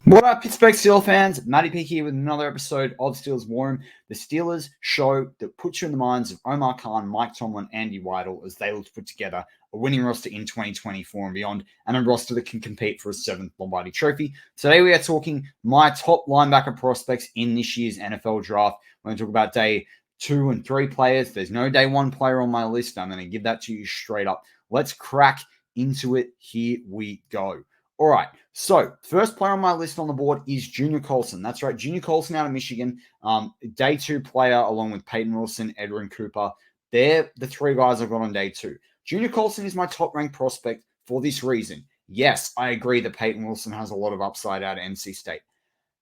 What up, Pittsburgh Steelers fans? Matty P here with another episode of Steelers War Room, the Steelers show that puts you in the minds of Omar Khan, Mike Tomlin, Andy Weidel as they look to put together a winning roster in 2024 and beyond, and a roster that can compete for a 7th Lombardi trophy. Today we are talking my top linebacker prospects in this year's NFL draft. We're going to talk about day 2 and 3 players. There's no day 1 player on my list. I'm going to give that to you straight up. Let's crack into it. Here we go. All right, so first player on my list on the board is Junior Colson. That's right, Junior Colson out of Michigan. Day 2 player along with Peyton Wilson, Edwin Cooper. They're the 3 guys I've got on day 2. Junior Colson is my top-ranked prospect for this reason. Yes, I agree that Peyton Wilson has a lot of upside out of NC State.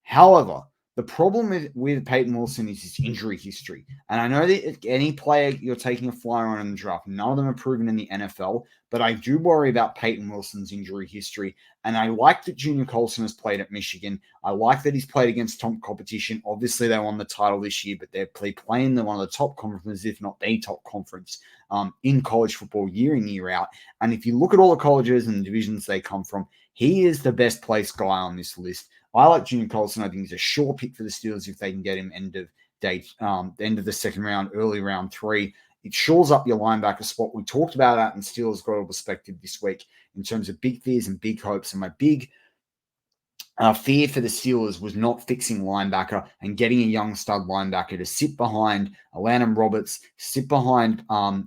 However, the problem with Peyton Wilson is his injury history. And I know that any player you're taking a flyer on in the draft, none of them are proven in the NFL, but I do worry about Peyton Wilson's injury history. And I like that Junior Colson has played at Michigan. I like that he's played against top competition. Obviously, they won the title this year, but they're playing one of the top conferences, if not the top conference, in college football year in, year out. And if you look at all the colleges and the divisions they come from, he is the best placed guy on this list. I like Junior Colson. I think he's a sure pick for the Steelers if they can get him end of the second round, early round 3. It shores up your linebacker spot. We talked about that in Steelers Global Perspective this week in terms of big fears and big hopes. And my big fear for the Steelers was not fixing linebacker and getting a young stud linebacker to sit behind Landon Roberts, sit behind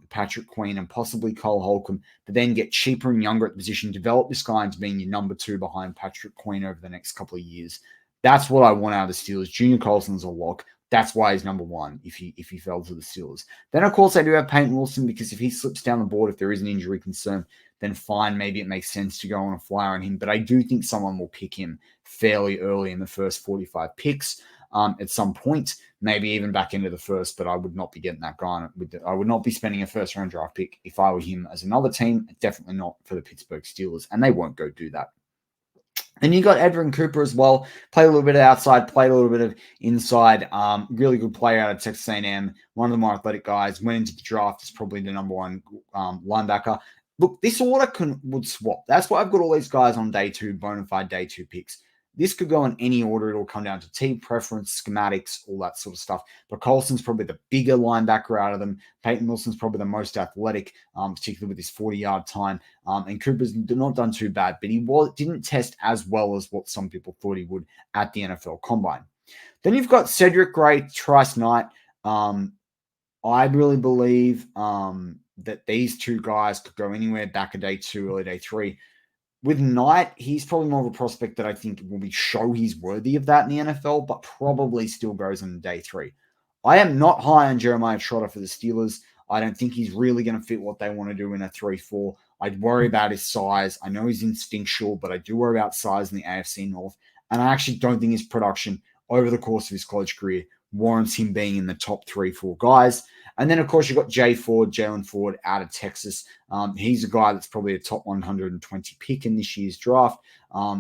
Patrick Queen and possibly Cole Holcomb, but then get cheaper and younger at the position, develop this guy into being your number 2 behind Patrick Queen over the next couple of years. That's what I want out of the Steelers. Junior Colson's a lock. That's why he's number 1 if he fell to the Steelers. Then, of course, I do have Peyton Wilson because if he slips down the board, if there is an injury concern, then fine, maybe it makes sense to go on a flyer on him. But I do think someone will pick him fairly early in the first 45 picks at some point, maybe even back into the first, but I would not be getting that guy. I would not be spending a first-round draft pick if I were him as another team, definitely not for the Pittsburgh Steelers, and they won't go do that. And you got Edwin Cooper as well. Played a little bit of outside, played a little bit of inside. Really good player out of Texas A&M. One of the more athletic guys. Went into the draft as probably the number 1 linebacker. Look, this order would swap. That's why I've got all these guys on day 2, bona fide day 2 picks. This could go in any order. It'll come down to team preference, schematics, all that sort of stuff. But Colson's probably the bigger linebacker out of them. Peyton Wilson's probably the most athletic, particularly with his 40-yard time. And Cooper's not done too bad, but he didn't test as well as what some people thought he would at the NFL Combine. Then you've got Cedric Gray, Trice Knight. I really believe that these 2 guys could go anywhere back a day 2, early day 3. With Knight, he's probably more of a prospect that I think will show he's worthy of that in the NFL, but probably still goes on day 3. I am not high on Jeremiah Trotter for the Steelers. I don't think he's really going to fit what they want to do in a 3-4. I'd worry about his size. I know he's instinctual, but I do worry about size in the AFC North. And I actually don't think his production over the course of his college career warrants him being in the top 3-4 guys. And then, of course, you've got Jalen Ford out of Texas. He's a guy that's probably a top 120 pick in this year's draft.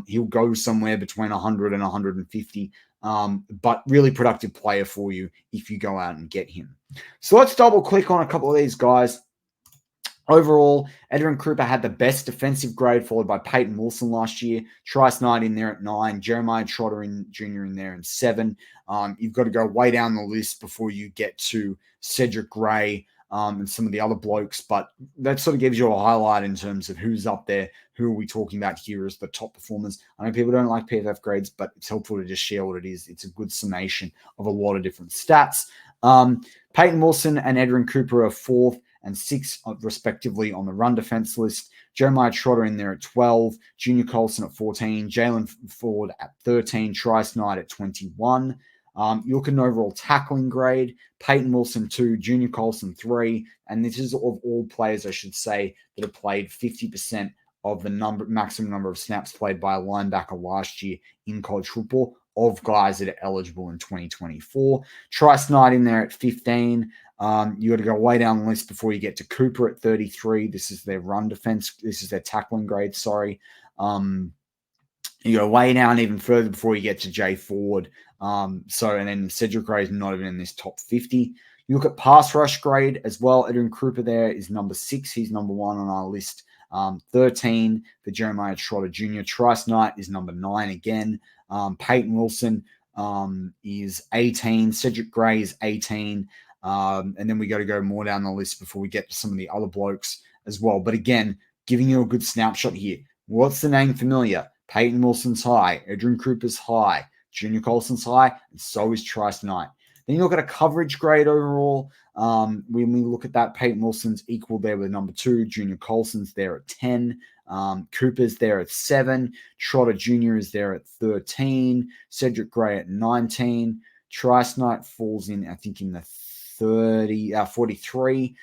He'll go somewhere between 100 and 150, but really productive player for you if you go out and get him. So let's double click on a couple of these guys. Overall, Edwin Cooper had the best defensive grade, followed by Peyton Wilson last year. Trice Knight in there at 9. Jeremiah Trotter Jr. in there at 7. You've got to go way down the list before you get to Cedric Gray and some of the other blokes. But that sort of gives you a highlight in terms of who's up there, who are we talking about here as the top performers. I know people don't like PFF grades, but it's helpful to just share what it is. It's a good summation of a lot of different stats. Peyton Wilson and Edwin Cooper are 4th and 6th, respectively, on the run defense list. Jeremiah Trotter in there at 12, Junior Colson at 14, Jalen Ford at 13, Trice Knight at 21. You look at an overall tackling grade, Peyton Wilson 2, Junior Colson 3, and this is of all players, I should say, that have played 50% of the maximum number of snaps played by a linebacker last year in college football of guys that are eligible in 2024. Trice Knight in there at 15. You got to go way down the list before you get to Cooper at 33. This is their run defense. This is their tackling grade, sorry. You go way down even further before you get to Jay Ford. And then Cedric Gray is not even in this top 50. You look at pass rush grade as well. Edwin Cooper there is number 6. He's number 1 on our list. 13 for Jeremiah Trotter Jr. Trice Knight is number 9 again. Peyton Wilson is 18. Cedric Gray is 18. And then we got to go more down the list before we get to some of the other blokes as well. But again, giving you a good snapshot here. What's the name familiar? Peyton Wilson's high. Adrian Cooper's high. Junior Colson's high. And so is Trice Knight. Then you look at a coverage grade overall. When we look at that, Peyton Wilson's equal there with number 2. Junior Colson's there at 10. Cooper's there at 7. Trotter Jr. is there at 13. Cedric Gray at 19. Trice Knight falls in, I think, in the 43.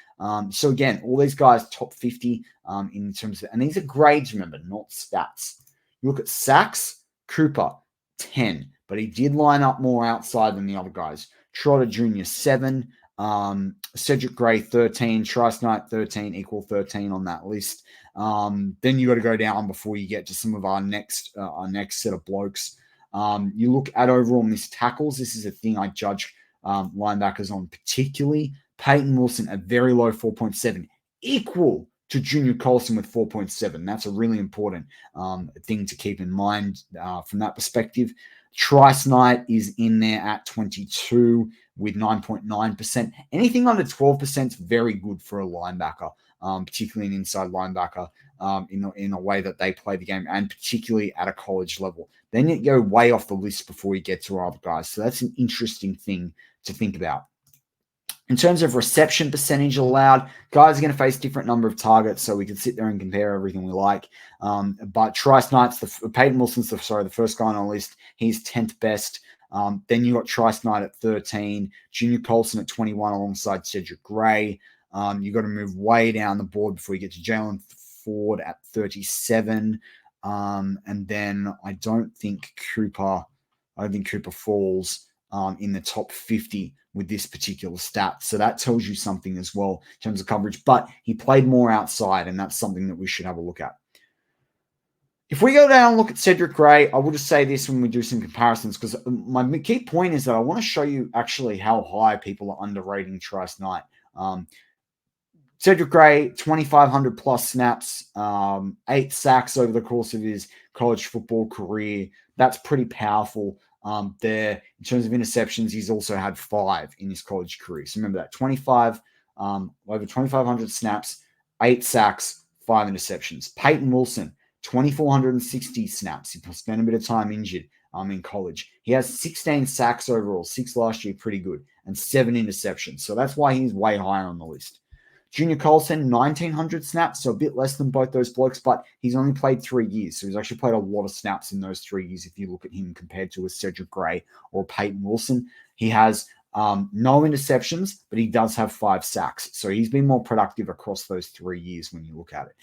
So again, all these guys top 50 in terms of, and these are grades, remember, not stats. You look at sacks, Cooper 10, but he did line up more outside than the other guys. Trotter Jr. 7, Cedric Gray 13, Trice Knight 13, equal 13 on that list. Then you got to go down before you get to some of our next set of blokes. You look at overall missed tackles. This is a thing I judge linebackers on particularly. Peyton Wilson, a very low 4.7, equal to Junior Colson with 4.7. That's a really important thing to keep in mind from that perspective. Trice Knight is in there at 22 with 9.9%. Anything under 12% is very good for a linebacker, particularly an inside linebacker in a way that they play the game, and particularly at a college level. Then you go way off the list before you get to our other guys. So that's an interesting thing to think about. In terms of reception percentage allowed, guys are going to face different number of targets, so we can sit there and compare everything we like. But Trice Knight's, Peyton Wilson's the first guy on our list. He's 10th best. Then you got Trice Knight at 13, Junior Colson at 21 alongside Cedric Gray. You got to move way down the board before you get to Jalen Ford at 37. And then I don't think Cooper falls in the top 50 with this particular stat. So that tells you something as well in terms of coverage. But he played more outside, and that's something that we should have a look at. If we go down and look at Cedric Gray, I will just say this when we do some comparisons, because my key point is that I want to show you actually how high people are underrating Trice Knight. Cedric Gray, 2,500 plus snaps, 8 sacks over the course of his college football career. That's pretty powerful there. In terms of interceptions, he's also had 5 in his college career. So remember that, over 2,500 snaps, 8 sacks, 5 interceptions. Peyton Wilson, 2,460 snaps. He spent a bit of time injured in college. He has 16 sacks overall, 6 last year, pretty good, and 7 interceptions. So that's why he's way higher on the list. Junior Colson, 1,900 snaps, so a bit less than both those blokes, but he's only played 3 years. So he's actually played a lot of snaps in those 3 years if you look at him compared to a Cedric Gray or Peyton Wilson. He has no interceptions, but he does have 5 sacks. So he's been more productive across those 3 years when you look at it.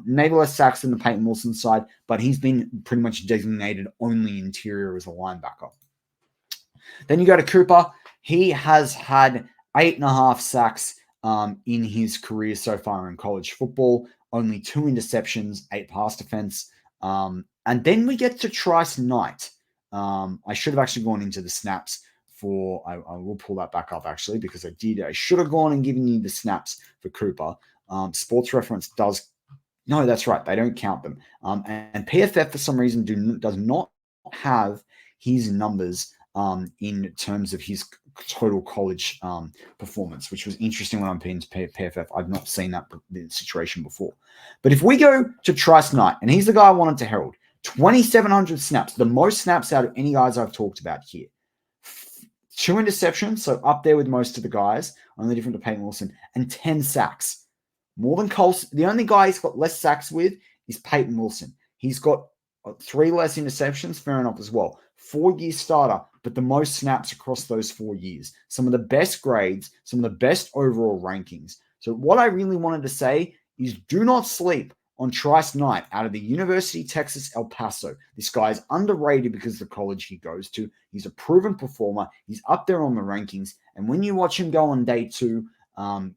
Maybe less sacks than the Peyton Wilson side, but he's been pretty much designated only interior as a linebacker. Then you go to Cooper. He has had 8.5 sacks in his career so far in college football, only 2 interceptions, 8 pass defense. And then we get to Trice Knight. I should have actually gone into the snaps for, I will pull that back up actually, because I should have gone and given you the snaps for Cooper. Sports Reference does, no, that's right, they don't count them. And PFF for some reason does not have his numbers in terms of his total college performance, which was interesting when I'm paying to PFF. I've not seen that situation before. But if we go to Trice Knight, and he's the guy I wanted to herald, 2,700 snaps, the most snaps out of any guys I've talked about here. 2 interceptions, so up there with most of the guys, only different to Peyton Wilson, and 10 sacks. More than Colson. The only guy he's got less sacks with is Peyton Wilson. He's got 3 less interceptions, fair enough as well. 4-year starter, but the most snaps across those 4 years. Some of the best grades, some of the best overall rankings. So what I really wanted to say is do not sleep on Trice Knight out of the University of Texas, El Paso. This guy is underrated because of the college he goes to. He's a proven performer. He's up there on the rankings. And when you watch him go on day 2,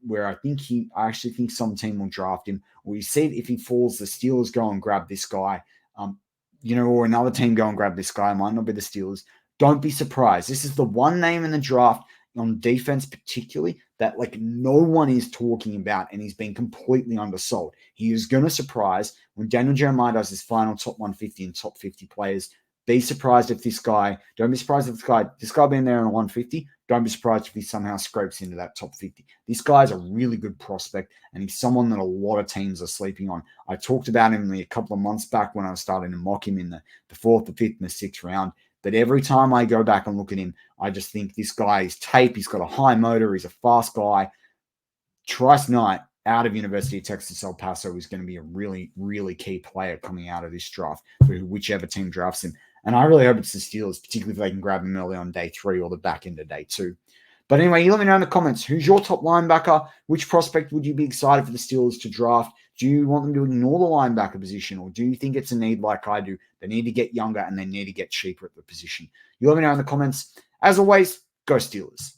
where I actually think some team will draft him, or you see if he falls, the Steelers go and grab this guy, or another team go and grab this guy. It might not be the Steelers. Don't be surprised. This is the one name in the draft on defense particularly that like no one is talking about, and he's been completely undersold. He is going to surprise when Daniel Jeremiah does his final top 150 and top 50 players. Be surprised if don't be surprised if this guy being there on a 150, don't be surprised if he somehow scrapes into that top 50. This guy's a really good prospect, and he's someone that a lot of teams are sleeping on. I talked about him a couple of months back when I was starting to mock him in the 4th, the 5th, and the 6th round. But every time I go back and look at him, I just think this guy is tape. He's got a high motor. He's a fast guy. Trice Knight out of University of Texas El Paso is going to be a really, really key player coming out of this draft for whichever team drafts him. And I really hope it's the Steelers, particularly if they can grab him early on day 3 or the back end of day 2. But anyway, you let me know in the comments, who's your top linebacker? Which prospect would you be excited for the Steelers to draft? Do you want them to ignore the linebacker position, or do you think it's a need like I do? They need to get younger and they need to get cheaper at the position. You let me know in the comments. As always, go Steelers.